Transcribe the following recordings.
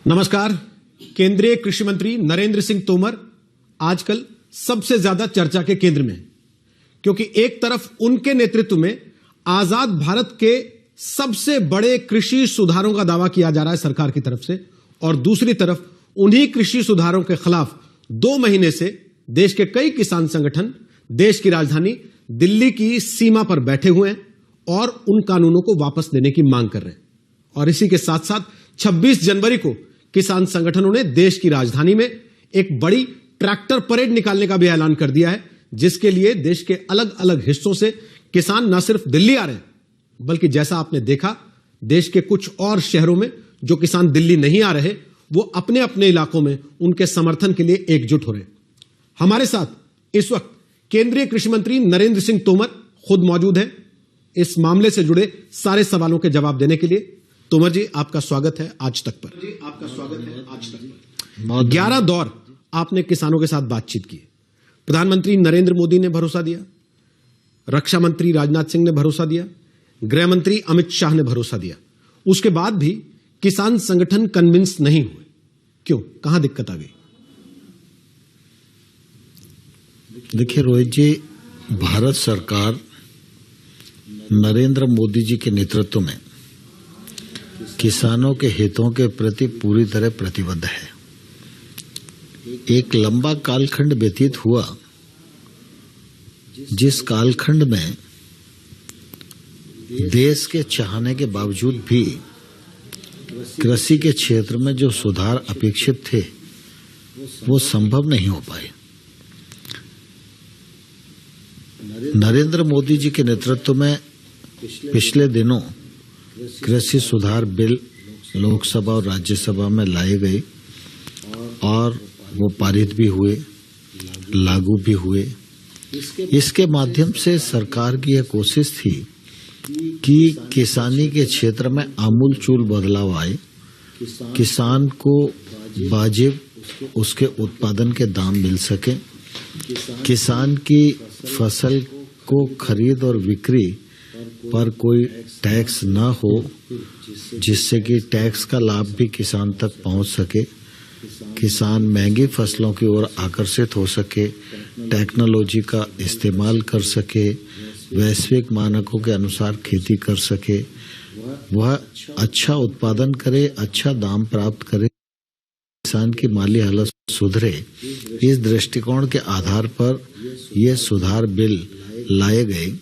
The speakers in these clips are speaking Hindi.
नमस्कार। केंद्रीय कृषि मंत्री नरेंद्र सिंह तोमर आजकल सबसे ज्यादा चर्चा के केंद्र में, क्योंकि एक तरफ उनके नेतृत्व में आजाद भारत के सबसे बड़े कृषि सुधारों का दावा किया जा रहा है सरकार की तरफ से, और दूसरी तरफ उन्हीं कृषि सुधारों के खिलाफ 2 महीने से देश के कई किसान संगठन देश की राजधानी दिल्ली की सीमा पर बैठे हुए हैं और उन कानूनों को वापस लेने की मांग कर रहे हैं। और इसी के साथ साथ 26 जनवरी को किसान संगठनों ने देश की राजधानी में एक बड़ी ट्रैक्टर परेड निकालने का भी ऐलान कर दिया है, जिसके लिए देश के अलग अलग हिस्सों से किसान न सिर्फ दिल्ली आ रहे हैं, बल्कि जैसा आपने देखा देश के कुछ और शहरों में जो किसान दिल्ली नहीं आ रहे, वो अपने अपने इलाकों में उनके समर्थन के लिए एकजुट हो रहे हैं। हमारे साथ इस वक्त केंद्रीय कृषि मंत्री नरेंद्र सिंह तोमर खुद मौजूद हैं इस मामले से जुड़े सारे सवालों के जवाब देने के लिए। तोमर जी, आपका स्वागत है आज तक पर। 11 दौर आपने किसानों के साथ बातचीत की। प्रधानमंत्री नरेंद्र मोदी ने भरोसा दिया, रक्षा मंत्री राजनाथ सिंह ने भरोसा दिया, गृह मंत्री अमित शाह ने भरोसा दिया। उसके बाद भी किसान संगठन कन्विंस नहीं हुए। क्यों? कहां दिक्कत आ गई? देखिए रोहित जी, भारत सरकार नरेंद्र मोदी जी के नेतृत्व में किसानों के हितों के प्रति पूरी तरह प्रतिबद्ध है। एक लंबा कालखंड व्यतीत हुआ, जिस कालखंड में देश के चाहने के बावजूद भी कृषि के क्षेत्र में जो सुधार अपेक्षित थे वो संभव नहीं हो पाए। नरेंद्र मोदी जी के नेतृत्व में पिछले दिनों कृषि सुधार बिल लोकसभा और राज्यसभा में लाए गए और वो पारित भी हुए, लागू भी हुए। इसके माध्यम से सरकार की यह कोशिश थी कि किसानी के क्षेत्र में आमूलचूल बदलाव आए, किसान को वाजिब उसके उत्पादन के दाम मिल सके, किसान की फसल को खरीद और बिक्री पर कोई टैक्स न हो, जिससे कि टैक्स का लाभ भी किसान तक पहुंच सके, किसान महंगी फसलों की ओर आकर्षित हो सके, टेक्नोलॉजी का इस्तेमाल कर सके, वैश्विक मानकों के अनुसार खेती कर सके, वह अच्छा उत्पादन करे, अच्छा दाम प्राप्त करे, किसान की माली हालत सुधरे। इस दृष्टिकोण के आधार पर ये सुधार बिल लाए गए।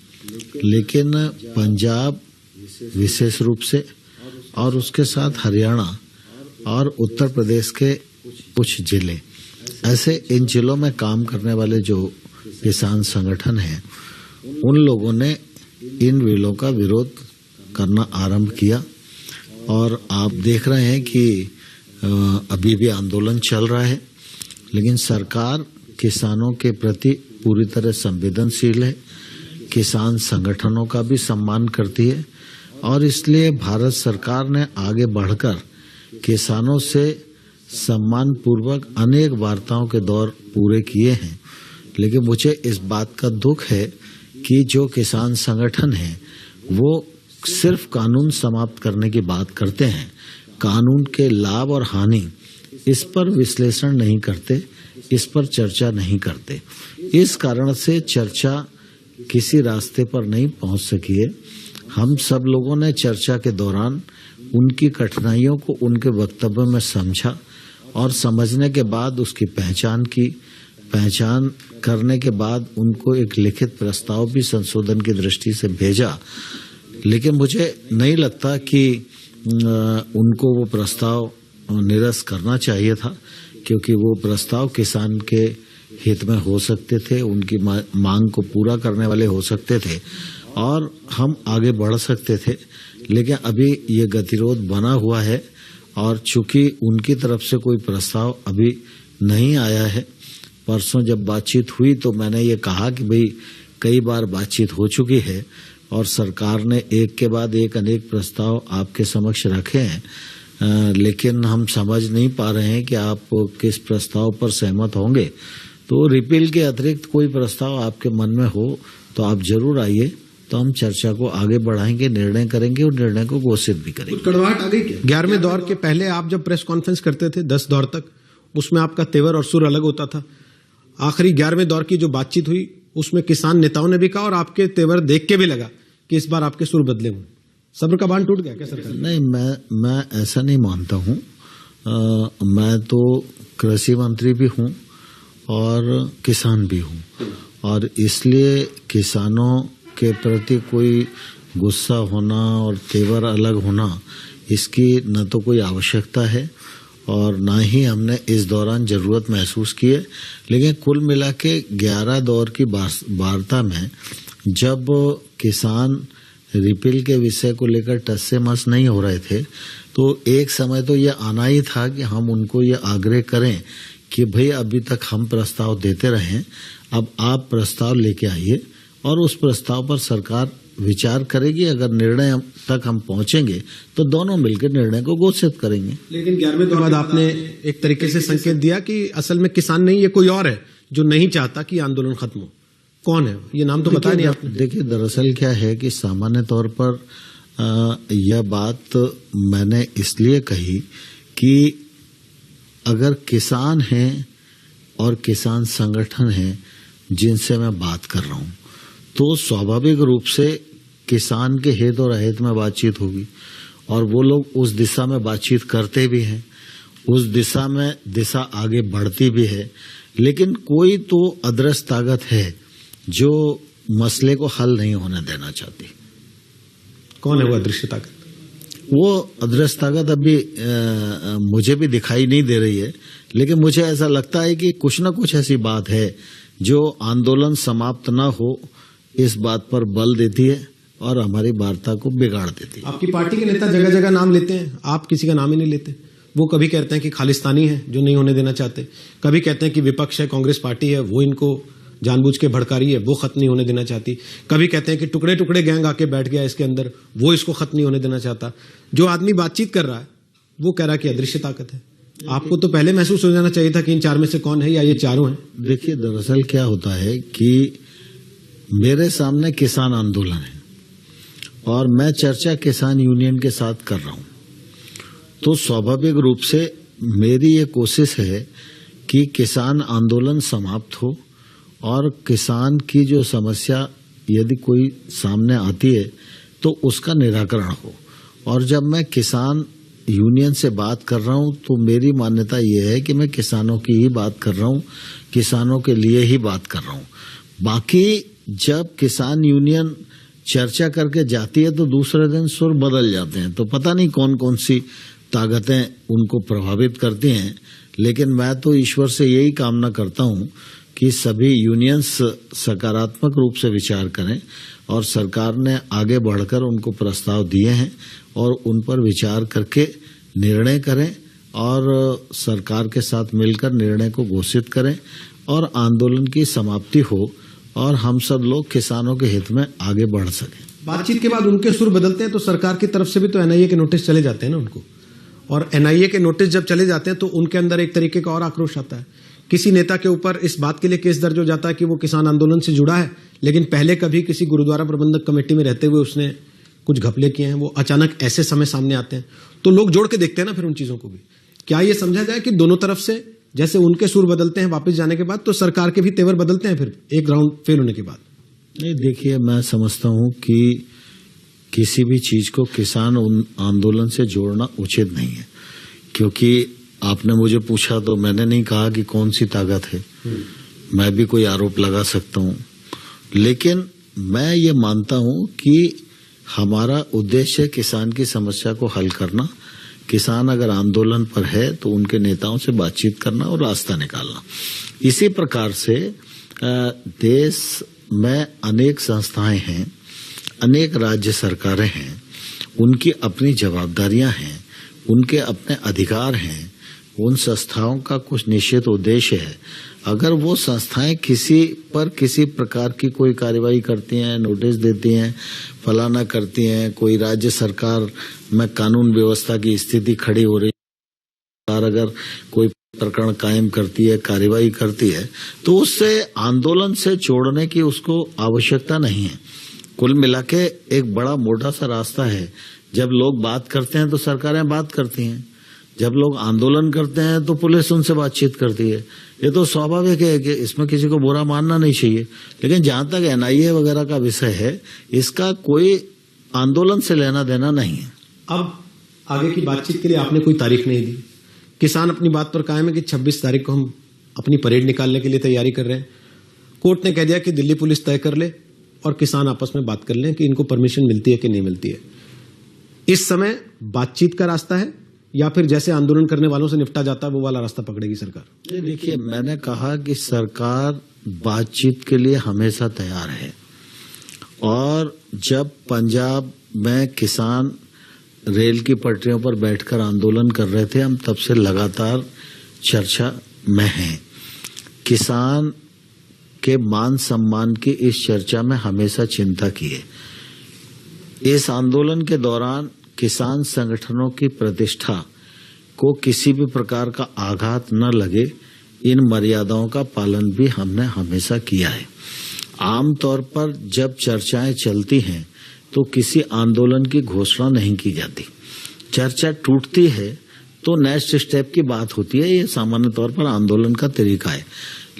लेकिन पंजाब विशेष रूप से और उसके साथ हरियाणा और उत्तर प्रदेश के कुछ जिले, ऐसे इन जिलों में काम करने वाले जो किसान संगठन हैं, उन लोगों ने इन बिलों का विरोध करना आरंभ किया। और आप देख रहे हैं कि अभी भी आंदोलन चल रहा है, लेकिन सरकार किसानों के प्रति पूरी तरह संवेदनशील है, किसान संगठनों का भी सम्मान करती है, और इसलिए भारत सरकार ने आगे बढ़कर किसानों से सम्मान पूर्वक अनेक वार्ताओं के दौर पूरे किए हैं। लेकिन मुझे इस बात का दुख है कि जो किसान संगठन हैं वो सिर्फ कानून समाप्त करने की बात करते हैं, कानून के लाभ और हानि इस पर विश्लेषण नहीं करते, इस पर चर्चा नहीं करते। इस कारण से चर्चा किसी रास्ते पर नहीं पहुंच सकी है। हम सब लोगों ने चर्चा के दौरान उनकी कठिनाइयों को उनके वक्तव्य में समझा और समझने के बाद उसकी पहचान की। पहचान करने के बाद उनको एक लिखित प्रस्ताव भी संशोधन की दृष्टि से भेजा। लेकिन मुझे नहीं लगता कि उनको वो प्रस्ताव निरस्त करना चाहिए था, क्योंकि वो प्रस्ताव किसान के हित में हो सकते थे, उनकी मांग को पूरा करने वाले हो सकते थे और हम आगे बढ़ सकते थे। लेकिन अभी ये गतिरोध बना हुआ है और चूंकि उनकी तरफ से कोई प्रस्ताव अभी नहीं आया है, परसों जब बातचीत हुई तो मैंने ये कहा कि भाई कई बार बातचीत हो चुकी है और सरकार ने एक के बाद एक अनेक प्रस्ताव आपके समक्ष रखे हैं, लेकिन हम समझ नहीं पा रहे हैं कि आप किस प्रस्ताव पर सहमत होंगे। तो रिपील के अतिरिक्त कोई प्रस्ताव आपके मन में हो तो आप जरूर आइए, तो हम चर्चा को आगे बढ़ाएंगे, निर्णय करेंगे और निर्णय को घोषित भी करेंगे। कड़वाहट आ गई क्या? 11वें दौर के पहले आप जब प्रेस कॉन्फ्रेंस करते थे 10 दौर तक, उसमें आपका तेवर और सुर अलग होता था। आखिरी 11वें दौर की जो बातचीत हुई उसमें किसान नेताओं ने भी कहा और आपके तेवर देख के भी लगा कि इस बार आपके सुर बदले हुए। सब्र का बांध टूट गया क्या सरकार? नहीं, मैं ऐसा नहीं मानता हूँ। मैं तो कृषि मंत्री भी हूँ और किसान भी हूँ, और इसलिए किसानों के प्रति कोई गुस्सा होना और तेवर अलग होना, इसकी न तो कोई आवश्यकता है और ना ही हमने इस दौरान जरूरत महसूस की है। लेकिन कुल मिला के 11 दौर की वार्ता में जब किसान रिपील के विषय को लेकर टस से मस नहीं हो रहे थे, तो एक समय तो ये आना ही था कि हम उनको ये आग्रह करें कि भाई अभी तक हम प्रस्ताव देते रहे, अब आप प्रस्ताव लेके आइए और उस प्रस्ताव पर सरकार विचार करेगी। अगर निर्णय तक हम पहुंचेंगे तो दोनों मिलकर निर्णय को घोषित करेंगे। लेकिन 11वें दौर के बाद आपने एक तरीके से संकेत दिया कि असल में किसान नहीं, ये कोई और है जो नहीं चाहता कि आंदोलन खत्म हो। कौन है ये? नाम तो बताया नहीं आपने। देखिए, दरअसल क्या है कि सामान्य तौर पर यह बात मैंने इसलिए कही कि अगर किसान हैं और किसान संगठन हैं जिनसे मैं बात कर रहा हूं, तो स्वाभाविक रूप से किसान के हित और अहित में बातचीत होगी और वो लोग उस दिशा में बातचीत करते भी हैं, उस दिशा आगे बढ़ती भी है। लेकिन कोई तो अदृश्य ताकत है जो मसले को हल नहीं होने देना चाहती। कौन है वो अदृश्य ताकत? वो अदृश्य ताकत अभी मुझे भी दिखाई नहीं दे रही है, लेकिन मुझे ऐसा लगता है कि कुछ न कुछ ऐसी बात है जो आंदोलन समाप्त न हो इस बात पर बल देती है और हमारी वार्ता को बिगाड़ देती है। आपकी पार्टी के नेता जगह जगह नाम लेते हैं, आप किसी का नाम ही नहीं लेते। वो कभी कहते हैं कि खालिस्तानी है जो नहीं होने देना चाहते, कभी कहते हैं कि विपक्ष है, कांग्रेस पार्टी है, वो इनको जानबूझ के भड़का रही है, वो खत्म नहीं होने देना चाहती। कभी कहते हैं कि टुकड़े टुकड़े गैंग आके बैठ गया इसके अंदर, वो इसको खत्म नहीं होने देना चाहता। जो आदमी बातचीत कर रहा है वो कह रहा है कि अदृश्य ताकत है। आपको तो पहले महसूस हो जाना चाहिए था कि इन चार में से कौन है या ये चारों हैं। देखिए, दरअसल क्या होता है कि मेरे सामने किसान आंदोलन है और मैं चर्चा किसान यूनियन के साथ कर रहा हूं, तो स्वाभाविक रूप से मेरी ये कोशिश है कि किसान आंदोलन समाप्त हो और किसान की जो समस्या यदि कोई सामने आती है तो उसका निराकरण हो। और जब मैं किसान यूनियन से बात कर रहा हूं तो मेरी मान्यता ये है कि मैं किसानों की ही बात कर रहा हूं, किसानों के लिए ही बात कर रहा हूं। बाकी जब किसान यूनियन चर्चा करके जाती है तो दूसरे दिन सुर बदल जाते हैं, तो पता नहीं कौन कौन सी ताकतें उनको प्रभावित करती हैं। लेकिन मैं तो ईश्वर से यही कामना करता हूं कि सभी यूनियंस सकारात्मक रूप से विचार करें और सरकार ने आगे बढ़कर उनको प्रस्ताव दिए हैं और उन पर विचार करके निर्णय करें और सरकार के साथ मिलकर निर्णय को घोषित करें और आंदोलन की समाप्ति हो और हम सब लोग किसानों के हित में आगे बढ़ सकें। बातचीत के बाद उनके सुर बदलते हैं तो सरकार की तरफ से भी तो एनआईए के नोटिस चले जाते हैं ना उनको, और एनआईए के नोटिस जब चले जाते हैं तो उनके अंदर एक तरीके का और आक्रोश आता है। किसी नेता के ऊपर इस बात के लिए केस दर्ज हो जाता है कि वो किसान आंदोलन से जुड़ा है, लेकिन पहले कभी किसी गुरुद्वारा प्रबंधक कमेटी में रहते हुए उसने कुछ घपले किए हैं, वो अचानक ऐसे समय सामने आते हैं तो लोग जोड़ के देखते हैं ना फिर उन चीजों को भी। क्या ये समझा जाए कि दोनों तरफ से जैसे उनके सुर बदलते हैं वापस जाने के बाद, तो सरकार के भी तेवर बदलते हैं फिर एक राउंड फेल होने के बाद? नहीं, देखिए, मैं समझता हूं कि किसी भी चीज को किसान आंदोलन से जोड़ना उचित नहीं है, क्योंकि आपने मुझे पूछा तो मैंने नहीं कहा कि कौन सी ताकत है। मैं भी कोई आरोप लगा सकता हूं, लेकिन मैं ये मानता हूं कि हमारा उद्देश्य किसान की समस्या को हल करना। किसान अगर आंदोलन पर है तो उनके नेताओं से बातचीत करना और रास्ता निकालना। इसी प्रकार से देश में अनेक संस्थाएं हैं, अनेक राज्य सरकारें हैं, उनकी अपनी जवाबदारियां हैं, उनके अपने अधिकार हैं, उन संस्थाओं का कुछ निश्चित उद्देश्य है। अगर वो संस्थाएं किसी प्रकार की कोई कार्रवाई करती हैं, नोटिस देती हैं, फलाना करती हैं, कोई राज्य सरकार में कानून व्यवस्था की स्थिति खड़ी हो रही है, अगर कोई प्रकरण कायम करती है, कार्रवाई करती है, तो उससे आंदोलन से छोड़ने की उसको आवश्यकता नहीं है। कुल मिला के एक बड़ा मोटा सा रास्ता है। जब लोग बात करते हैं तो सरकारें बात करती हैं, जब लोग आंदोलन करते हैं तो पुलिस उनसे बातचीत करती है। ये तो स्वाभाविक है कि इसमें किसी को बुरा मानना नहीं चाहिए। लेकिन जहां तक एनआईए वगैरह का विषय है, इसका कोई आंदोलन से लेना देना नहीं है। अब आगे की बातचीत के लिए आपने कोई तारीख नहीं दी। किसान अपनी बात पर कायम है कि 26 तारीख को हम अपनी परेड निकालने के लिए तैयारी कर रहे हैं। कोर्ट ने कह दिया कि दिल्ली पुलिस तय कर ले और किसान आपस में बात कर लें कि इनको परमिशन मिलती है कि नहीं मिलती है। इस समय बातचीत का रास्ता है या फिर जैसे आंदोलन करने वालों से निपटा जाता है वो वाला रास्ता पकड़ेगी सरकार? देखिए, मैंने कहा कि सरकार बातचीत के लिए हमेशा तैयार है। और जब पंजाब में किसान रेल की पटरियों पर बैठकर आंदोलन कर रहे थे, हम तब से लगातार चर्चा में हैं। किसान के मान सम्मान की इस चर्चा में हमेशा चिंता की है। इस आंदोलन के दौरान किसान संगठनों की प्रतिष्ठा को किसी भी प्रकार का आघात न लगे, इन मर्यादाओं का पालन भी हमने हमेशा किया है। आमतौर पर जब चर्चाएं चलती हैं तो किसी आंदोलन की घोषणा नहीं की जाती। चर्चा टूटती है तो नेक्स्ट स्टेप की बात होती है। ये सामान्य तौर पर आंदोलन का तरीका है।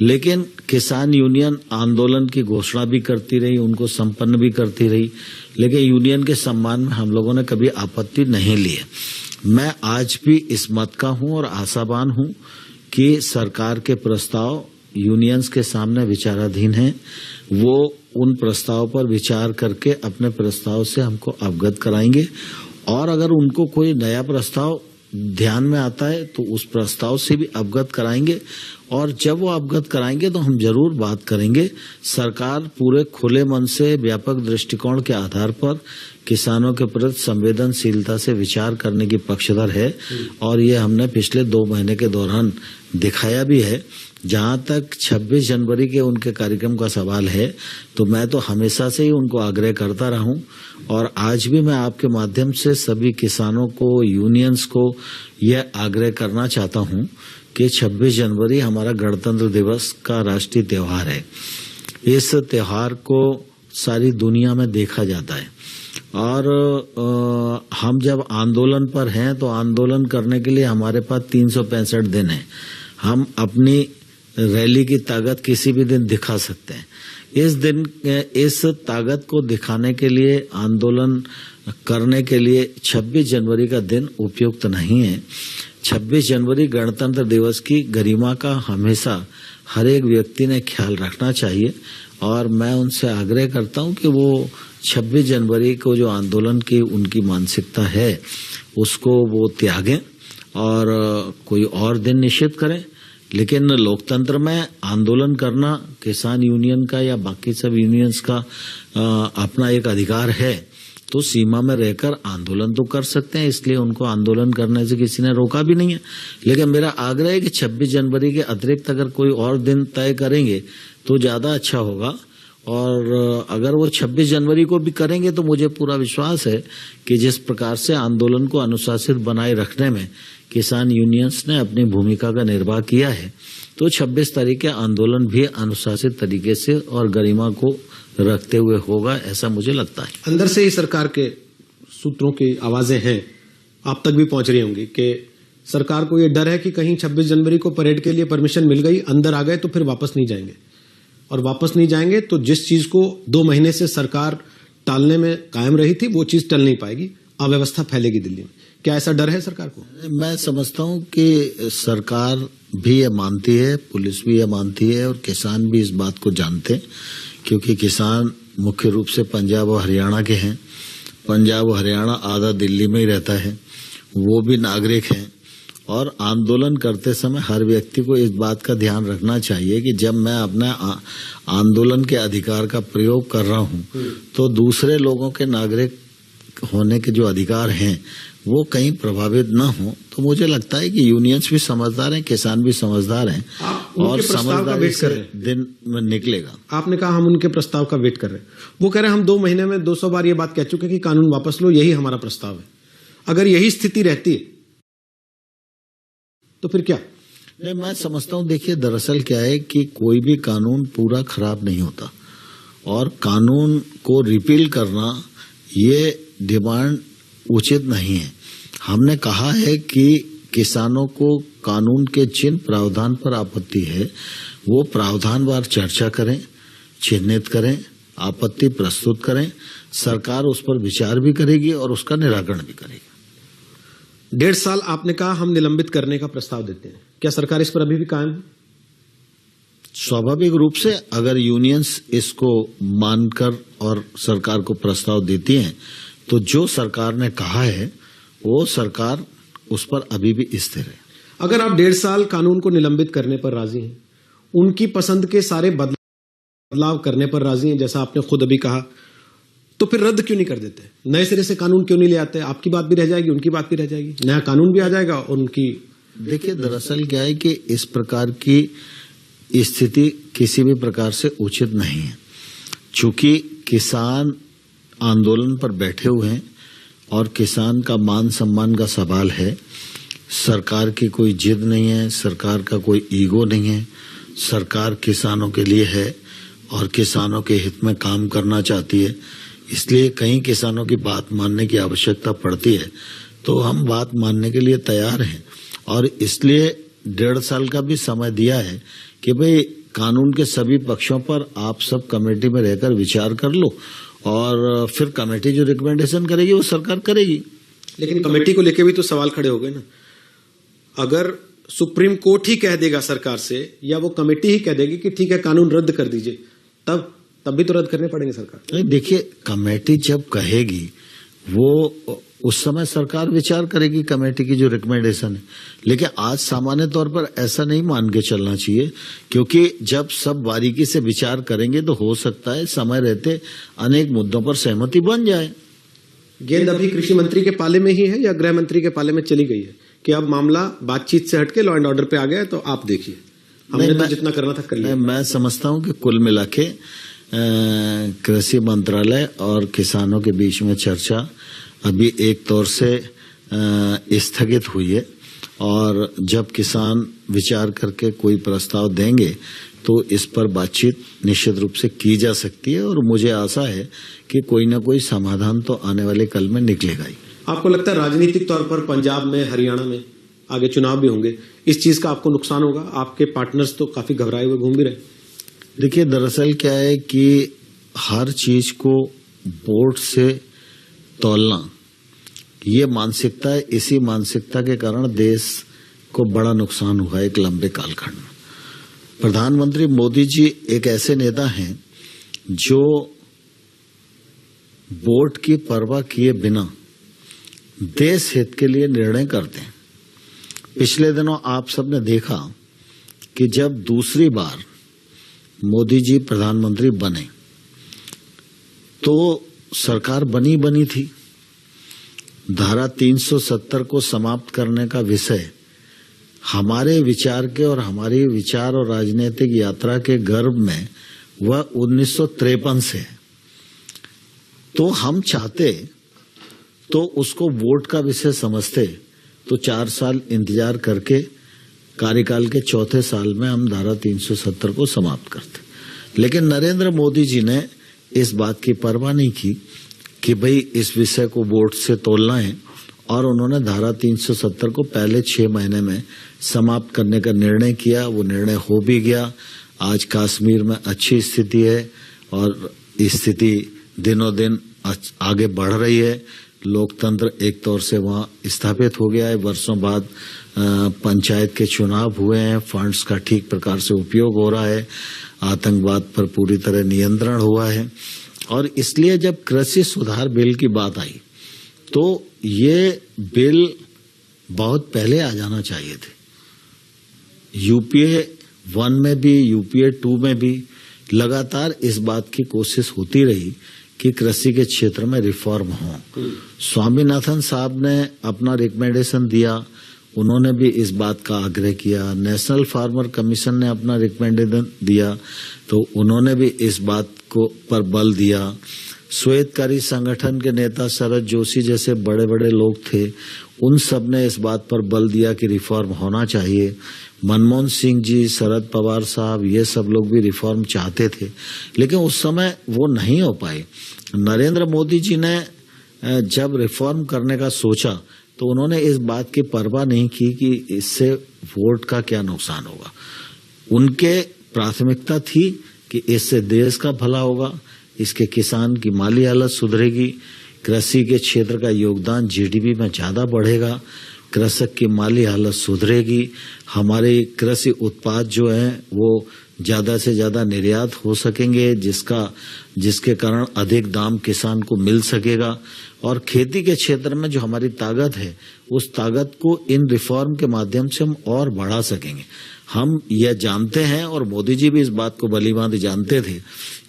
लेकिन किसान यूनियन आंदोलन की घोषणा भी करती रही, उनको संपन्न भी करती रही, लेकिन यूनियन के सम्मान में हम लोगों ने कभी आपत्ति नहीं ली है। मैं आज भी इस मत का हूं और आशावान हूं कि सरकार के प्रस्ताव यूनियंस के सामने विचाराधीन हैं। वो उन प्रस्ताव पर विचार करके अपने प्रस्ताव से हमको अवगत कराएंगे और अगर उनको कोई नया प्रस्ताव ध्यान में आता है तो उस प्रस्ताव से भी अवगत कराएंगे। और जब वो अवगत कराएंगे तो हम जरूर बात करेंगे। सरकार पूरे खुले मन से व्यापक दृष्टिकोण के आधार पर किसानों के प्रति संवेदनशीलता से विचार करने की पक्षधर है और ये हमने पिछले 2 महीने के दौरान दिखाया भी है। जहां तक 26 जनवरी के उनके कार्यक्रम का सवाल है तो मैं तो हमेशा से ही उनको आग्रह करता रहा हूं और आज भी मैं आपके माध्यम से सभी किसानों को, यूनियंस को यह आग्रह करना चाहता हूं कि 26 जनवरी हमारा गणतंत्र दिवस का राष्ट्रीय त्योहार है। इस त्योहार को सारी दुनिया में देखा जाता है और हम जब आंदोलन पर हैं तो आंदोलन करने के लिए हमारे पास 365 दिन है। हम अपनी रैली की ताकत किसी भी दिन दिखा सकते हैं। इस ताकत को दिखाने के लिए, आंदोलन करने के लिए 26 जनवरी का दिन उपयुक्त नहीं है। 26 जनवरी गणतंत्र दिवस की गरिमा का हमेशा हर एक व्यक्ति ने ख्याल रखना चाहिए और मैं उनसे आग्रह करता हूं कि वो 26 जनवरी को जो आंदोलन की उनकी मानसिकता है उसको वो त्यागें और कोई और दिन निश्चित करें। लेकिन लोकतंत्र में आंदोलन करना किसान यूनियन का या बाकी सब यूनियंस का अपना एक अधिकार है, तो सीमा में रहकर आंदोलन तो कर सकते हैं, इसलिए उनको आंदोलन करने से किसी ने रोका भी नहीं है। लेकिन मेरा आग्रह है कि 26 जनवरी के अतिरिक्त अगर कोई और दिन तय करेंगे तो ज्यादा अच्छा होगा और अगर वो 26 जनवरी को भी करेंगे तो मुझे पूरा विश्वास है कि जिस प्रकार से आंदोलन को अनुशासित बनाए रखने में किसान यूनियंस ने अपनी भूमिका का निर्वाह किया है, तो 26 तारीख के आंदोलन भी अनुशासित तरीके से और गरिमा को रखते हुए होगा, ऐसा मुझे लगता है। अंदर से ही सरकार के सूत्रों की आवाजें हैं, आप तक भी पहुंच रही होंगी कि सरकार को ये डर है कि कहीं 26 जनवरी को परेड के लिए परमिशन मिल गई, अंदर आ गए तो फिर वापस नहीं जाएंगे, और वापस नहीं जाएंगे तो जिस चीज को 2 महीने से सरकार टालने में कायम रही थी वो चीज टल नहीं पाएगी, अव्यवस्था फैलेगी दिल्ली में। क्या ऐसा डर है सरकार को? मैं समझता हूं कि सरकार भी ये मानती है, पुलिस भी ये मानती है और किसान भी इस बात को जानते हैं, क्योंकि किसान मुख्य रूप से पंजाब और हरियाणा के हैं। पंजाब और हरियाणा आधा दिल्ली में ही रहता है, वो भी नागरिक हैं और आंदोलन करते समय हर व्यक्ति को इस बात का ध्यान रखना चाहिए कि जब मैं अपने आंदोलन के अधिकार का प्रयोग कर रहा हूं तो दूसरे लोगों के नागरिक होने के जो अधिकार हैं वो कहीं प्रभावित न हो। तो मुझे लगता है कि यूनियंस भी समझदार हैं, किसान भी समझदार हैं और समझदारी से दिन में निकलेगा। आपने कहा हम उनके प्रस्ताव का वेट कर रहे हैं, वो कह रहे हैं हम 2 महीने में 200 बार ये बात कह चुके हैं कि कानून वापस लो, यही हमारा प्रस्ताव है। अगर यही स्थिति रहती तो फिर क्या? नहीं, मैं समझता हूँ, देखिए दरअसल क्या है कि कोई भी कानून पूरा खराब नहीं होता और कानून को रिपील करना ये डिमांड उचित नहीं है। हमने कहा है कि किसानों को कानून के जिन प्रावधान पर आपत्ति है वो प्रावधानवार चर्चा करें, चिन्हित करें, आपत्ति प्रस्तुत करें, सरकार उस पर विचार भी करेगी और उसका निराकरण भी करेगी। 1.5 साल आपने कहा हम निलंबित करने का प्रस्ताव देते हैं, क्या सरकार इस पर अभी भी कायम है? स्वाभाविक रूप से अगर यूनियंस इसको मानकर और सरकार को प्रस्ताव देती हैं तो जो सरकार ने कहा है वो सरकार उस पर अभी भी स्थिर है। अगर आप 1.5 साल कानून को निलंबित करने पर राजी हैं, उनकी पसंद के सारे बदलाव करने पर राजी हैं, जैसा आपने खुद अभी कहा, तो फिर रद्द क्यों नहीं कर देते? नए सिरे से कानून क्यों नहीं ले आते? आपकी बात भी रह जाएगी, उनकी बात भी रह जाएगी, नया कानून भी आ जाएगा और उनकी। देखिए, दरअसल क्या है कि इस प्रकार की स्थिति किसी भी प्रकार से उचित नहीं है। चूंकि किसान आंदोलन पर बैठे हुए हैं और किसान का मान सम्मान का सवाल है, सरकार की कोई जिद नहीं है, सरकार का कोई ईगो नहीं है, सरकार किसानों के लिए है और किसानों के हित में काम करना चाहती है। इसलिए कई किसानों की बात मानने की आवश्यकता पड़ती है तो हम बात मानने के लिए तैयार हैं और इसलिए 1.5 साल का भी समय दिया है कि भाई कानून के सभी पक्षों पर आप सब कमेटी में रहकर विचार कर लो और फिर कमेटी जो रिकमेंडेशन करेगी वो सरकार करेगी। लेकिन कमेटी को लेकर भी तो सवाल खड़े हो गए ना। अगर सुप्रीम कोर्ट ही कह देगा सरकार से या वो कमेटी ही कह देगी कि ठीक है कानून रद्द कर दीजिए, तब भी तो रद्द करने पड़ेंगे सरकार। देखिए, कमेटी जब कहेगी वो उस समय सरकार विचार करेगी कमेटी की जो रिकमेंडेशन है। लेकिन आज सामान्य तौर पर ऐसा नहीं मान के चलना चाहिए, क्योंकि जब सब बारीकी से विचार करेंगे तो हो सकता है समय रहते अनेक मुद्दों पर सहमति बन जाए। गेंद अभी कृषि मंत्री के पाले में ही है या गृह मंत्री के पाले में चली गई है कि अब मामला बातचीत से हटके लॉ एंड ऑर्डर पे आ गया है? तो आप देखिए, हमने तो जितना करना था कर लिया। मैं समझता हूं कि कुल मिला के कृषि मंत्रालय और किसानों के बीच में चर्चा अभी एक तौर से स्थगित हुई है और जब किसान विचार करके कोई प्रस्ताव देंगे तो इस पर बातचीत निश्चित रूप से की जा सकती है और मुझे आशा है कि कोई ना कोई समाधान तो आने वाले कल में निकलेगा ही। आपको लगता है राजनीतिक तौर पर पंजाब में, हरियाणा में आगे चुनाव भी होंगे, इस चीज का आपको नुकसान होगा? आपके पार्टनर्स तो काफी घबराए हुए घूम भी रहे। देखिए, दरअसल क्या है कि हर चीज को बोर्ड से तौलना, ये मानसिकता है, इसी मानसिकता के कारण देश को बड़ा नुकसान हुआ है एक लंबे कालखंड में। प्रधानमंत्री मोदी जी एक ऐसे नेता हैं जो बोर्ड की परवाह किए बिना देश हित के लिए निर्णय करते हैं। पिछले दिनों आप सबने देखा कि जब दूसरी बार मोदी जी प्रधानमंत्री बने तो सरकार बनी थी। धारा 370 को समाप्त करने का विषय हमारे विचार के और हमारी विचार और राजनीतिक यात्रा के गर्भ में वह 1953 से है। तो हम चाहते तो उसको वोट का विषय समझते तो 4 साल इंतजार करके कार्यकाल के चौथे साल में हम धारा 370 को समाप्त करते। लेकिन नरेंद्र मोदी जी ने इस बात की परवाह नहीं की कि भाई इस विषय को वोट से तोलना है और उन्होंने धारा 370 को पहले 6 महीने में समाप्त करने का निर्णय किया। वो निर्णय हो भी गया। आज कश्मीर में अच्छी स्थिति है और स्थिति दिनों दिन आगे बढ़ रही है। लोकतंत्र एक तौर से वहाँ स्थापित हो गया है। वर्षों बाद पंचायत के चुनाव हुए हैं, फंड्स का ठीक प्रकार से उपयोग हो रहा है, आतंकवाद पर पूरी तरह नियंत्रण हुआ है। और इसलिए जब कृषि सुधार बिल की बात आई तो ये बिल बहुत पहले आ जाना चाहिए थे। यूपीए 1 में भी, यूपीए 2 में भी लगातार इस बात की कोशिश होती रही कि कृषि के क्षेत्र में रिफॉर्म हो। स्वामीनाथन साहब ने अपना रिकमेंडेशन दिया, उन्होंने भी इस बात का आग्रह किया। नेशनल फार्मर कमीशन ने अपना रिकमेंडेशन दिया तो उन्होंने भी इस बात को पर बल दिया। श्वेतकारी संगठन के नेता शरद जोशी जैसे बड़े बड़े लोग थे, उन सब ने इस बात पर बल दिया कि रिफॉर्म होना चाहिए। मनमोहन सिंह जी, शरद पवार साहब, ये सब लोग भी रिफॉर्म चाहते थे, लेकिन उस समय वो नहीं हो पाए। नरेंद्र मोदी जी ने जब रिफॉर्म करने का सोचा तो उन्होंने इस बात की परवाह नहीं की कि इससे वोट का क्या नुकसान होगा। उनके प्राथमिकता थी कि इससे देश का भला होगा, इसके किसान की माली हालत सुधरेगी, कृषि के क्षेत्र का योगदान जीडीपी में ज्यादा बढ़ेगा, कृषक की माली हालत सुधरेगी, हमारे कृषि उत्पाद जो हैं वो ज्यादा से ज्यादा निर्यात हो सकेंगे, जिसके कारण अधिक दाम किसान को मिल सकेगा, और खेती के क्षेत्र में जो हमारी ताकत है उस ताकत को इन रिफॉर्म के माध्यम से हम और बढ़ा सकेंगे। हम यह जानते हैं और मोदी जी भी इस बात को भलीभांति जानते थे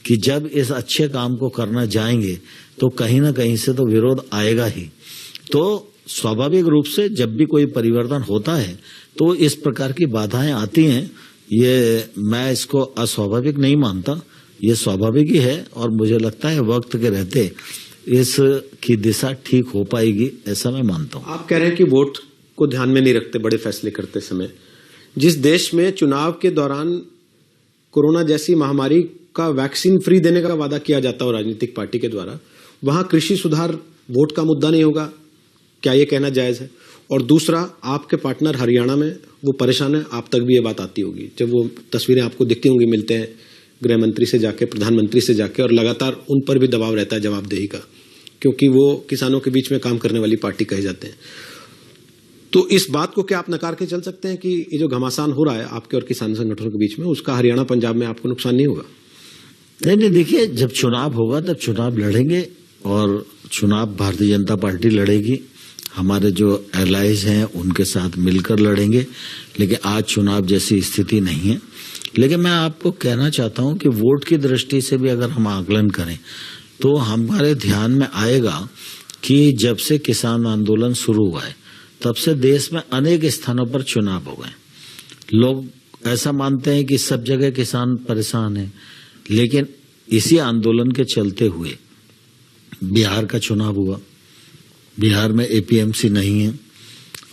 कि जब इस अच्छे काम को करना जाएंगे तो कहीं ना कहीं से तो विरोध आएगा ही। तो स्वाभाविक रूप से जब भी कोई परिवर्तन होता है तो इस प्रकार की बाधाएं आती हैं। ये मैं इसको अस्वाभाविक नहीं मानता, ये स्वाभाविक ही है, और मुझे लगता है वक्त के रहते इसकी दिशा ठीक हो पाएगी, ऐसा मैं मानता हूँ। आप कह रहे हैं कि वोट को ध्यान में नहीं रखते बड़े फैसले करते समय। जिस देश में चुनाव के दौरान कोरोना जैसी महामारी का वैक्सीन फ्री देने का वादा किया जाता हो राजनीतिक पार्टी के द्वारा, वहां कृषि सुधार वोट का मुद्दा नहीं होगा, क्या ये कहना जायज है? और दूसरा, आपके पार्टनर हरियाणा में वो परेशान है, आप तक भी ये बात आती होगी, जब वो तस्वीरें आपको दिखती होंगी, मिलते हैं गृह मंत्री से जाके, प्रधानमंत्री से जाके, और लगातार उन पर भी दबाव रहता है जवाबदेही का, क्योंकि वो किसानों के बीच में काम करने वाली पार्टी कहे जाते हैं। तो इस बात को क्या आप नकार के चल सकते हैं कि ये जो घमासान हो रहा है आपके और किसान संगठनों के बीच में, उसका हरियाणा पंजाब में आपको नुकसान नहीं होगा? नहीं, देखिए, जब चुनाव होगा तब चुनाव लड़ेंगे, और चुनाव भारतीय जनता पार्टी लड़ेगी, हमारे जो एलाइज हैं उनके साथ मिलकर लड़ेंगे, लेकिन आज चुनाव जैसी स्थिति नहीं है। लेकिन मैं आपको कहना चाहता हूं कि वोट की दृष्टि से भी अगर हम आकलन करें तो हमारे ध्यान में आएगा कि जब से किसान आंदोलन शुरू हुआ है तब से देश में अनेक स्थानों पर चुनाव हो गए। लोग ऐसा मानते हैं कि सब जगह किसान परेशान हैं, लेकिन इसी आंदोलन के चलते हुए बिहार का चुनाव हुआ, बिहार में एपीएमसी नहीं है,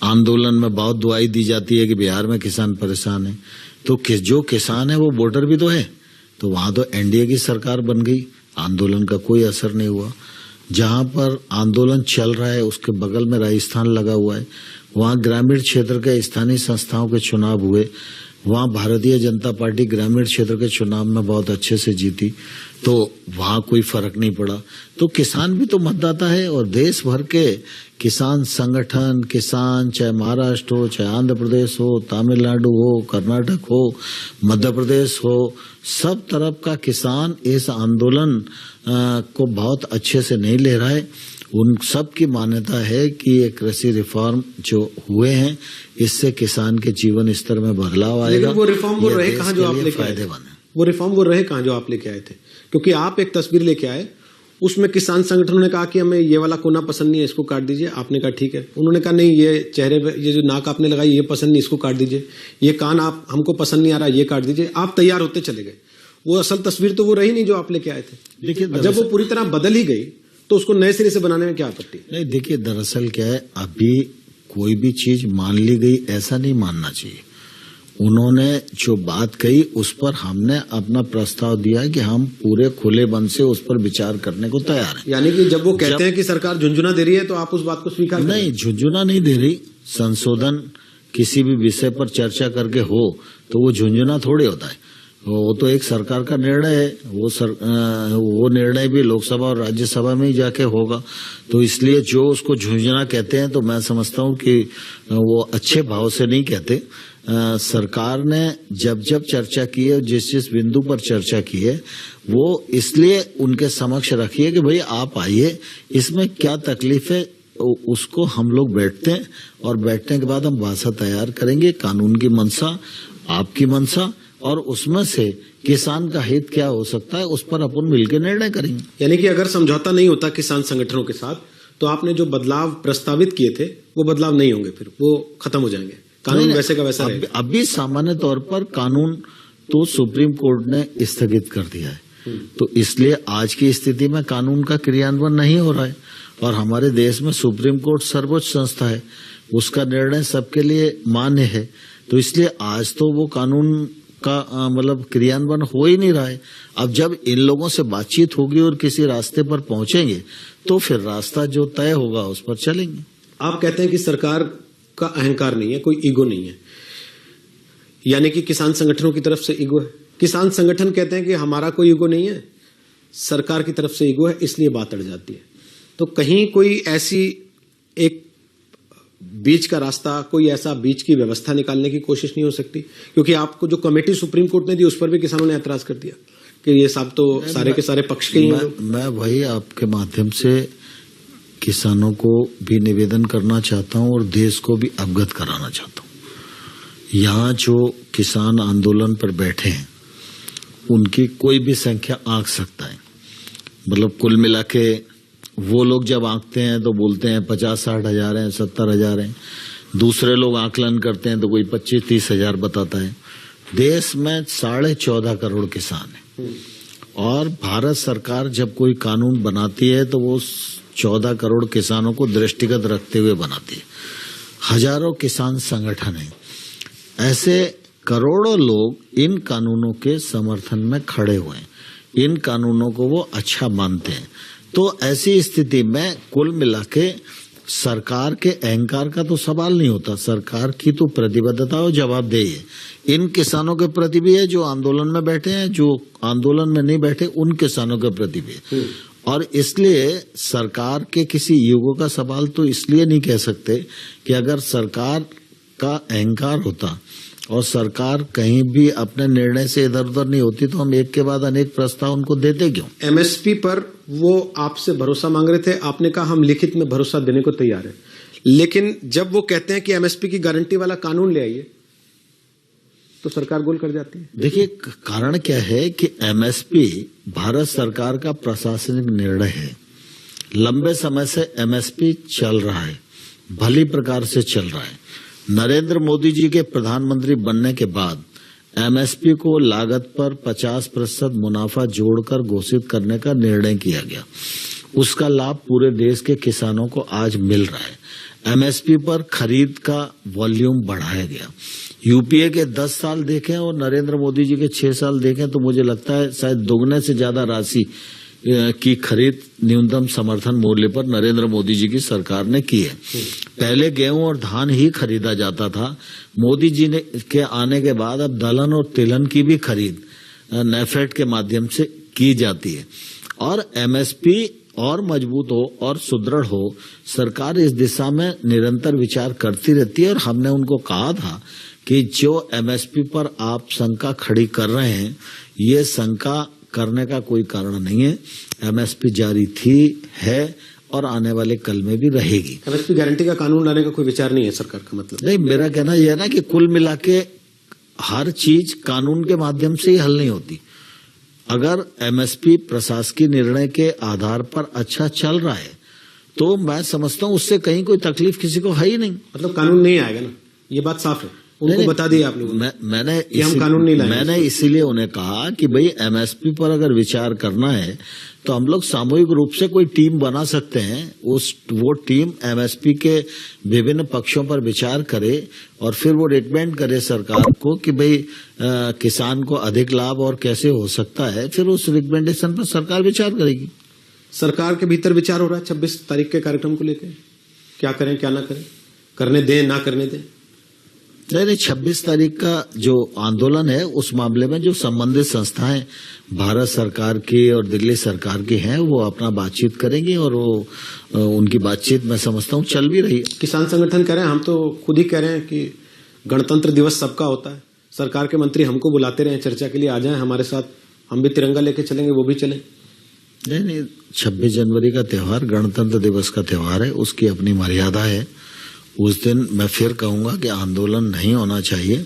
आंदोलन में बहुत दुआई दी जाती है कि बिहार में किसान परेशान है, तो जो किसान है वो वोटर भी तो है, तो वहां तो एनडीए की सरकार बन गई, आंदोलन का कोई असर नहीं हुआ। जहां पर आंदोलन चल रहा है उसके बगल में राजस्थान लगा हुआ है, वहां ग्रामीण क्षेत्र के स्थानीय संस्थाओं के चुनाव हुए, वहां भारतीय जनता पार्टी ग्रामीण क्षेत्र के चुनाव में बहुत अच्छे से जीती, तो वहां कोई फर्क नहीं पड़ा। तो किसान भी तो मतदाता है, और देश भर के किसान संगठन, किसान, चाहे महाराष्ट्र हो, चाहे आंध्र प्रदेश हो, तमिलनाडु हो, कर्नाटक हो, मध्य प्रदेश हो, सब तरफ का किसान इस आंदोलन को बहुत अच्छे से नहीं ले रहा है। उन सब की मान्यता है कि ये कृषि रिफॉर्म जो हुए हैं इससे किसान के जीवन स्तर में बदलाव आएगा। लेकिन वो रिफॉर्म वो रहे कहाँ जो आप लेके आए थे? वो रिफॉर्म वो रहे कहाँ जो आप लेके आए थे? क्योंकि आप एक तस्वीर लेके आए, उसमें किसान संगठनों ने कहा कि हमें ये वाला कोना पसंद नहीं है, इसको काट दीजिए। आपने कहा ठीक है। उन्होंने कहा नहीं, ये चेहरे पे ये जो नाक आपने लगाई ये पसंद नहीं, इसको काट दीजिए। ये कान आप हमको पसंद नहीं आ रहा, ये काट दीजिए। आप तैयार होते चले गए। वो असल तस्वीर तो वो रही नहीं जो आप लेके आए थे। देखिए, जब वो पूरी तरह बदल ही गई तो उसको नए सिरे से बनाने में क्या आपत्ति? नहीं, देखिए, दरअसल क्या है, अभी कोई भी चीज मान ली गई ऐसा नहीं मानना चाहिए। उन्होंने जो बात कही उस पर हमने अपना प्रस्ताव दिया कि हम पूरे खुले मन से उस पर विचार करने को तैयार हैं। यानी कि जब वो कहते हैं कि सरकार झुंझुना दे रही है तो आप उस बात को स्वीकार करें? नहीं, झुंझुना नहीं दे रही। संशोधन किसी भी विषय पर चर्चा करके हो तो वो झुंझुना थोड़े होता है, वो तो एक सरकार का निर्णय है। वो निर्णय भी लोकसभा और राज्यसभा में ही जाके होगा। तो इसलिए जो उसको झुंझुना कहते हैं तो मैं समझता हूँ कि वो अच्छे भाव से नहीं कहते। सरकार ने जब जब चर्चा की है, जिस बिंदु पर चर्चा की है, वो इसलिए उनके समक्ष रखी है कि भाई आप आइए, इसमें क्या तकलीफ है उसको हम लोग बैठते हैं, और बैठने के बाद हम भाषा तैयार करेंगे, कानून की मंशा, आपकी मंशा, और उसमें से किसान का हित क्या हो सकता है उस पर अपन मिलकर निर्णय करेंगे। यानी कि अगर समझौता नहीं होता किसान संगठनों के साथ तो आपने जो बदलाव प्रस्तावित किए थे वो बदलाव नहीं होंगे, फिर वो खत्म हो जाएंगे, कानून वैसे का वैसा रहेगा। अभी सामान्य तौर पर कानून तो सुप्रीम कोर्ट ने स्थगित कर दिया है, तो इसलिए आज की स्थिति में कानून का क्रियान्वयन नहीं हो रहा है। और हमारे देश में सुप्रीम कोर्ट सर्वोच्च संस्था है, उसका निर्णय सबके लिए मान्य है। तो इसलिए आज तो वो कानून का मतलब क्रियान्वयन हो ही नहीं रहा है। अब जब इन लोगों से बातचीत होगी और किसी रास्ते पर पहुंचेंगे तो फिर रास्ता जो तय होगा उस पर चलेंगे। आप कहते हैं कि सरकार का अहंकार नहीं है, कोई ईगो नहीं है, यानी कि किसान संगठनों की तरफ से ईगो है। किसान संगठन कहते हैं कि हमारा कोई ईगो नहीं है, सरकार की तरफ से ईगो है, इसलिए बात अड़ जाती है। तो कहीं कोई ऐसी एक बीच का रास्ता, कोई ऐसा बीच की व्यवस्था निकालने की कोशिश नहीं हो सकती? क्योंकि आपको जो कमेटी सुप्रीम कोर्ट ने दी उस पर भी किसानों ने ऐतराज कर दिया कि ये सब तो सारे के सारे पक्ष के ही हैं। मैं वही आपके माध्यम से किसानों को भी निवेदन करना चाहता हूं और देश को भी अवगत कराना चाहता हूं। यहाँ जो किसान आंदोलन पर बैठे हैं उनकी कोई भी संख्या आंक सकता है। मतलब कुल मिला के वो लोग जब आंकते हैं तो बोलते हैं 50-60 हजार हैं, 70 हजार हैं। दूसरे लोग आकलन करते हैं तो कोई 25-30 हजार बताता है। देश में 14.5 करोड़ किसान हैं और भारत सरकार जब कोई कानून बनाती है तो वो 14 करोड़ किसानों को दृष्टिगत रखते हुए बनाती है। हजारों किसान संगठन हैं। ऐसे करोड़ों लोग इन कानूनों के समर्थन में खड़े हुए हैं। इन कानूनों को वो अच्छा मानते हैं। तो ऐसी स्थिति में कुल मिला के सरकार के अहंकार का तो सवाल नहीं होता। सरकार की तो प्रतिबद्धता और जवाबदेही है। इन किसानों के प्रति भी है जो आंदोलन में बैठे हैं, जो आंदोलन में नहीं बैठे उन किसानों के प्रति भी है। और इसलिए सरकार के किसी युगों का सवाल तो इसलिए नहीं कह सकते कि अगर सरकार का अहंकार होता और सरकार कहीं भी अपने निर्णय से इधर उधर नहीं होती तो हम एक के बाद अनेक प्रस्ताव उनको देते क्यों? एमएसपी पर वो आपसे भरोसा मांग रहे थे, आपने कहा हम लिखित में भरोसा देने को तैयार हैं। लेकिन जब वो कहते हैं कि एमएसपी की गारंटी वाला कानून ले आइए तो सरकार गोल कर जाती है। देखिए कारण क्या है कि एमएसपी भारत सरकार का प्रशासनिक निर्णय है। लंबे समय से एमएसपी चल रहा है, भली प्रकार से चल रहा है। नरेंद्र मोदी जी के प्रधानमंत्री बनने के बाद एमएसपी को लागत पर 50% मुनाफा जोड़कर घोषित करने का निर्णय किया गया। उसका लाभ पूरे देश के किसानों को आज मिल रहा है। एमएसपी पर खरीद का वॉल्यूम बढ़ाया गया। यूपीए के 10 साल देखें और नरेंद्र मोदी जी के 6 साल देखें तो मुझे लगता है शायद दोगुने से ज्यादा राशि की खरीद न्यूनतम समर्थन मूल्य पर नरेंद्र मोदी जी की सरकार ने की है। पहले गेहूं और धान ही खरीदा जाता था। मोदी जी ने के आने के बाद अब दलहन और तिलहन की भी खरीद नेफेड के माध्यम से की जाती है। और एमएसपी और मजबूत हो और सुदृढ़ हो, सरकार इस दिशा में निरंतर विचार करती रहती है। और हमने उनको कहा था कि जो एमएसपी पर आप शंका खड़ी कर रहे हैं ये शंका करने का कोई कारण नहीं है। एमएसपी जारी थी, है और आने वाले कल में भी रहेगी। एमएसपी गारंटी का कानून लाने का कोई विचार नहीं है सरकार का? मतलब नहीं, मेरा कहना यह है ना कि कुल मिला के हर चीज कानून के माध्यम से ही हल नहीं होती। अगर एमएसपी प्रशासकीय निर्णय के आधार पर अच्छा चल रहा है तो मैं समझता हूं उससे कहीं कोई तकलीफ किसी को है ही नहीं। मतलब कानून नहीं आएगा ना, ये बात साफ है। उनको बता दिया आप लोगों ने मैंने हम कानून नहीं लाएंगे। मैंने इसीलिए उन्हें कहा कि भाई एमएसपी पर अगर विचार करना है तो हम लोग सामूहिक रूप से कोई टीम बना सकते हैं। वो टीम एमएसपी के विभिन्न पक्षों पर विचार करे और फिर वो रिकमेंड करे सरकार को कि भाई किसान को अधिक लाभ और कैसे हो सकता है। फिर उस रिकमेंडेशन पर सरकार विचार करेगी। सरकार के भीतर विचार हो रहा है 26 तारीख के कार्यक्रम को लेकर, क्या करें क्या ना करें, करने दें ना करने दें? नहीं, 26 तारीख का जो आंदोलन है उस मामले में जो संबंधित संस्थाएं भारत सरकार की और दिल्ली सरकार की हैं वो अपना बातचीत करेंगी और वो उनकी बातचीत मैं समझता हूं चल भी रही है। किसान संगठन कह रहे हैं, हम तो खुद ही कह रहे हैं कि गणतंत्र दिवस सबका होता है। सरकार के मंत्री हमको बुलाते रहे चर्चा के लिए, आ जाएं हमारे साथ, हम भी तिरंगा लेके चलेंगे, वो भी चलें। नहीं, 26 जनवरी का त्योहार गणतंत्र दिवस का त्योहार है, उसकी अपनी मर्यादा है। उस दिन मैं फिर कहूंगा कि आंदोलन नहीं होना चाहिए,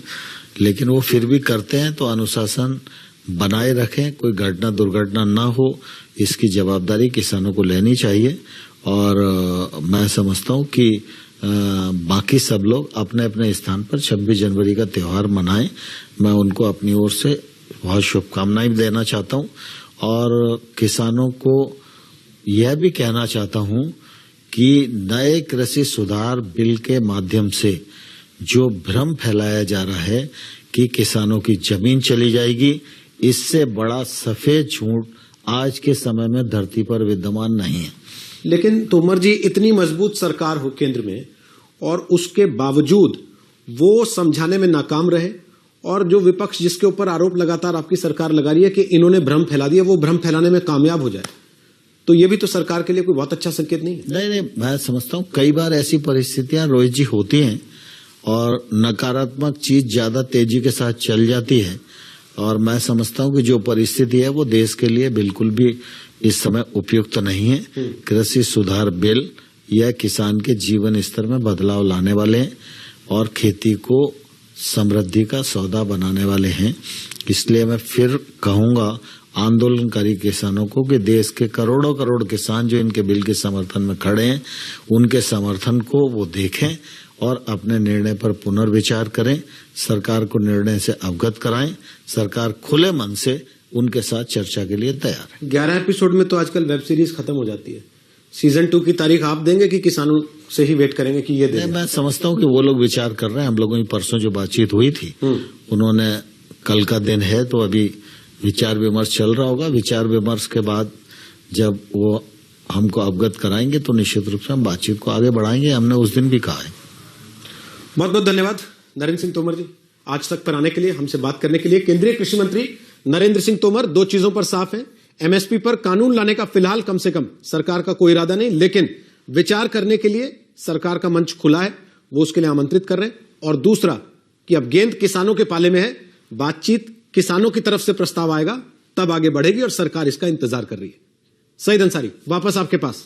लेकिन वो फिर भी करते हैं तो अनुशासन बनाए रखें, कोई घटना दुर्घटना ना हो, इसकी जवाबदारी किसानों को लेनी चाहिए। और मैं समझता हूं कि बाकी सब लोग अपने अपने स्थान पर 26 जनवरी का त्योहार मनाएं। मैं उनको अपनी ओर से बहुत शुभकामनाएं देना चाहता हूं और किसानों को यह भी कहना चाहता हूं कि नए कृषि सुधार बिल के माध्यम से जो भ्रम फैलाया जा रहा है कि किसानों की जमीन चली जाएगी, इससे बड़ा सफेद झूठ आज के समय में धरती पर विद्यमान नहीं है। लेकिन तोमर जी, इतनी मजबूत सरकार हो केंद्र में और उसके बावजूद वो समझाने में नाकाम रहे, और जो विपक्ष जिसके ऊपर आरोप लगातार आपकी सरकार लगा रही है कि इन्होंने भ्रम फैला दिया, वो भ्रम फैलाने में कामयाब हो जाए, तो ये भी तो सरकार के लिए कोई बहुत अच्छा संकेत नहीं है। नहीं, मैं समझता हूँ कई बार ऐसी परिस्थितियां रोहित जी होती हैं और नकारात्मक चीज ज्यादा तेजी के साथ चल जाती है, और मैं समझता हूँ कि जो परिस्थिति है वो देश के लिए बिल्कुल भी इस समय उपयुक्त नहीं है। कृषि सुधार बिल यह किसान के जीवन स्तर में बदलाव लाने वाले हैं और खेती को समृद्धि का सौदा बनाने वाले हैं। इसलिए मैं फिर कहूंगा आंदोलनकारी किसानों को कि देश के करोड़ों करोड़ किसान जो इनके बिल के समर्थन में खड़े हैं, उनके समर्थन को वो देखें और अपने निर्णय पर पुनर्विचार करें, सरकार को निर्णय से अवगत कराएं। सरकार खुले मन से उनके साथ चर्चा के लिए तैयार है। 11 एपिसोड में तो आजकल वेब सीरीज खत्म हो जाती है। सीजन 2 की तारीख आप देंगे कि किसानों से ही वेट करेंगे कि ये देंगे? मैं समझता हूँ कि वो लोग विचार कर रहे हैं। हम लोगों की परसों जो बातचीत हुई थी, उन्होंने कल का दिन है तो अभी विचार विमर्श चल रहा होगा। विचार विमर्श के बाद जब वो हमको अवगत कराएंगे तो निश्चित रूप से हम बातचीत को आगे बढ़ाएंगे। हमने उस दिन भी कहा है। बहुत बहुत धन्यवाद नरेंद्र सिंह तोमर जी, आज तक पर आने के लिए, हमसे बात करने के लिए। केंद्रीय कृषि मंत्री नरेंद्र सिंह तोमर 2 चीजों पर साफ हैं। एमएसपी पर कानून लाने का फिलहाल कम से कम सरकार का कोई इरादा नहीं, लेकिन विचार करने के लिए सरकार का मंच खुला है, वो उसके लिए आमंत्रित कर रहे हैं। और दूसरा कि अब गेंद किसानों के पाले में है, बातचीत किसानों की तरफ से प्रस्ताव आएगा तब आगे बढ़ेगी और सरकार इसका इंतजार कर रही है। सईद अंसारी, वापस आपके पास।